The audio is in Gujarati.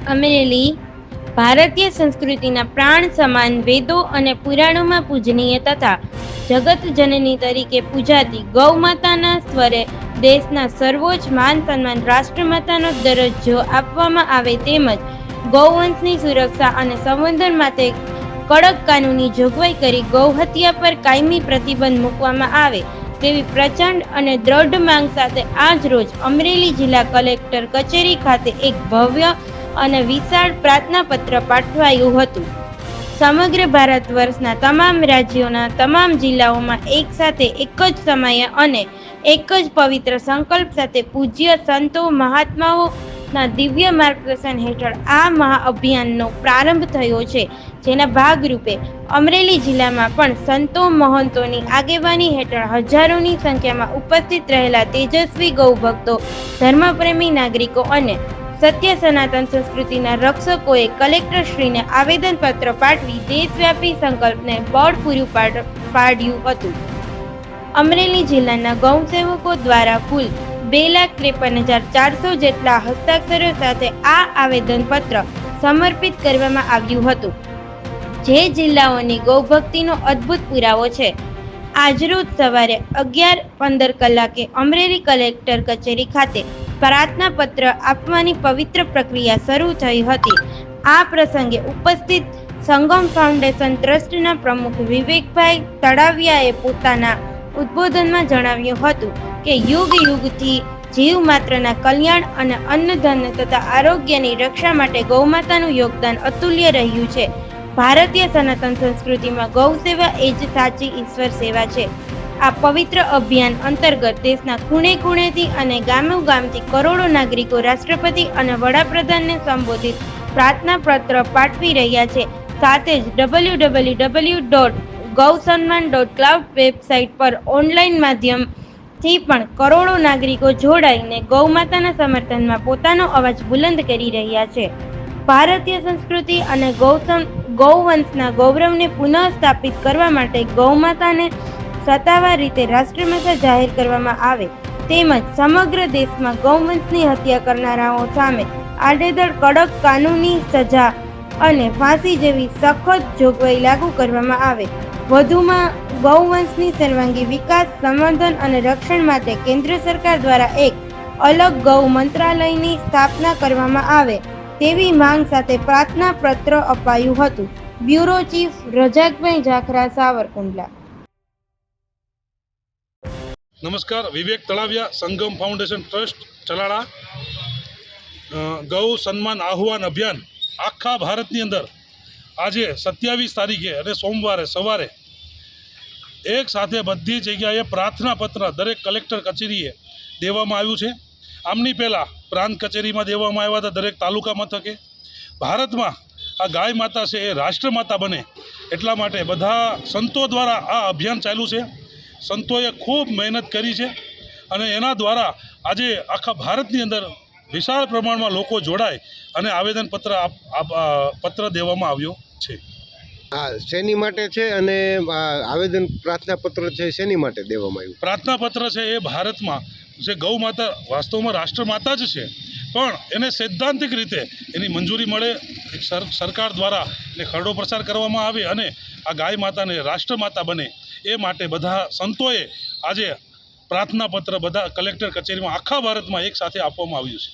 અમરેલી ભારતીય સંસ્કૃતિના પ્રાણ સમાન વેદો અને પુરાણોમાં પૂજનીય તથા જગતજનની તરીકે પૂજાતી ગૌમાતાના સ્વરે દેશના સર્વોચ્ચ માન સન્માન રાષ્ટ્રમાતાનો દરજ્જો આપવામાં આવે તેમજ ગૌવંશની સુરક્ષા અને સંવર્ધન માટે કડક કાનૂની જોગવાઈ કરી ગૌહત્યા પર કાયમી પ્રતિબંધ મૂકવામાં આવે તેવી પ્રચંડ અને દ્રઢ માંગ સાથે આજ રોજ અમરેલી જિલ્લા કલેક્ટર કચેરી ખાતે એક ભવ્ય અને વિશાળ પ્રાર્થના પત્ર પાઠવાયું હતું. સમગ્ર ભારત વર્ષના તમામ રાજ્યોના તમામ જિલ્લાઓમાં એક સાથે એક જ સમયે અને એક જ પવિત્ર સંકલ્પ સાથે પૂજ્ય સંતો મહાત્માઓના દિવ્ય માર્ગદર્શન હેઠળ આ મહાઅભિયાનનો પ્રારંભ થયો છે, જેના ભાગરૂપે અમરેલી જિલ્લામાં પણ સંતો મહંતોની આગેવાની હેઠળ હજારોની સંખ્યામાં ઉપસ્થિત રહેલા તેજસ્વી ગૌભક્તો, ધર્મપ્રેમી નાગરિકો અને સત્ય સનાતન સંસ્કૃતિના રક્ષકોએ કલેક્ટરશ્રીને આવેદનપત્ર પાઠવી દેશવ્યાપી સંકલ્પને બળ પૂરું પાડ્યું હતું. અમરેલી જિલ્લાના ગૌસેવકો દ્વારા કુલ 2,53,400 જેટલા હસ્તાક્ષરો સાથે આ આવેદનપત્ર સમર્પિત કરવામાં આવ્યું હતું, જે જિલ્લાઓની ગૌભક્તિનો અદ્ભુત પુરાવો છે. આજરોજ સવારે 11:15 કલાકે અમરેલી કલેક્ટર કચેરી ખાતે પ્રાર્થના પત્ર આપવાની પવિત્ર પ્રક્રિયા શરૂ થઈ હતી. આ પ્રસંગે ઉપસ્થિત સંગમ ફાઉન્ડેશન ટ્રસ્ટના પ્રમુખ વિવેકભાઈ તળાવિયાએ પોતાના ઉદ્બોધનમાં જણાવ્યું હતું કે યુગ યુગથી જીવ માત્રના કલ્યાણ અને અન્નધન તથા આરોગ્યની રક્ષા માટે ગૌમાતાનું યોગદાન અતુલ્ય રહ્યું છે. ભારતીય સનાતન સંસ્કૃતિમાં ગૌ સેવા એ જ સાચી ઈશ્વર સેવા છે. આ પવિત્ર અભિયાન અંતર્ગત દેશના ખૂણે ખૂણેથી અને ગામોગામથી કરોડો નાગરિકો રાષ્ટ્રપતિ અને વડાપ્રધાનને સંબોધિત પ્રાર્થના પત્ર પાઠવી રહ્યા છે. સાથે જ www.gausanman.cloud વેબસાઇટ પર ઓનલાઈન માધ્યમથી પણ કરોડો નાગરિકો જોડાઈને ગૌમાતાના સમર્થનમાં પોતાનો અવાજ બુલંદ કરી રહ્યા છે. ભારતીય સંસ્કૃતિ અને ગૌવંશના ગૌરવને પુનઃ સ્થાપિત કરવા માટે ગૌમાતાને સત્તાવાર રીતે રાષ્ટ્રમાતા જાહેર કરવામાં આવે તેમજ સમગ્ર દેશમાં ગૌવંશની હત્યા કરનારાઓ સામે આડેધડ કડક કાનૂની સજા અને ફાંસી જેવી સખત જોગવાઈ લાગુ કરવામાં આવે. વધુમાં ગૌવંશની સર્વાંગી વિકાસ, સંવર્ધન અને રક્ષણ માટે કેન્દ્ર સરકાર દ્વારા એક અલગ ગૌ મંત્રાલયની સ્થાપના કરવામાં આવે તેવી માંગ સાથે પ્રાર્થના પત્ર અપાયું હતું. બ્યુરો ચીફ રજાકભાઈ જાખરા, સાવરકુંડલા. નમસ્કાર, વિવેક તળાવિયા, સંગમ ફાઉન્ડેશન ટ્રસ્ટ, ચલાળા. ગૌ સન્માન આહ્વાન અભિયાન આખા ભારતની અંદર આજે 27 તારીખે અને સોમવારે સવારે એક સાથે બધી જગ્યાએ પ્રાર્થના પત્ર દરેક કલેક્ટર કચેરીએ દેવામાં આવ્યું છે. આમની પહેલાં પ્રાંત કચેરીમાં દેવામાં આવ્યા હતા, દરેક તાલુકા મથકે. ભારતમાં આ ગાય માતા છે એ રાષ્ટ્રમાતા બને એટલા માટે બધા સંતો દ્વારા આ અભિયાન ચાલ્યું છે. સંતોએ ખૂબ મહેનત કરી છે અને એના દ્વારા આજે આખા ભારતની અંદર વિશાળ પ્રમાણમાં લોકો જોડાય અને પત્ર દેવામાં આવ્યો છે. હા, શેની માટે છે અને આવેદન પ્રાર્થના પત્ર છે શેની માટે દેવામાં આવ્યું? પ્રાર્થના પત્ર છે એ ભારતમાં જે ગૌ માતા વાસ્તવમાં રાષ્ટ્રમાતા જ છે, પણ એને સૈદ્ધાંતિક રીતે એની મંજૂરી મળે, સરકાર દ્વારા એને ખરડો પ્રચાર કરવામાં આવે અને આ ગાય માતાને રાષ્ટ્રમાતા બને એ માટે બધા સંતોએ આજે પ્રાર્થના પત્ર બધા કલેક્ટર કચેરીમાં આખા ભારતમાં એક સાથે આપવામાં આવ્યું છે.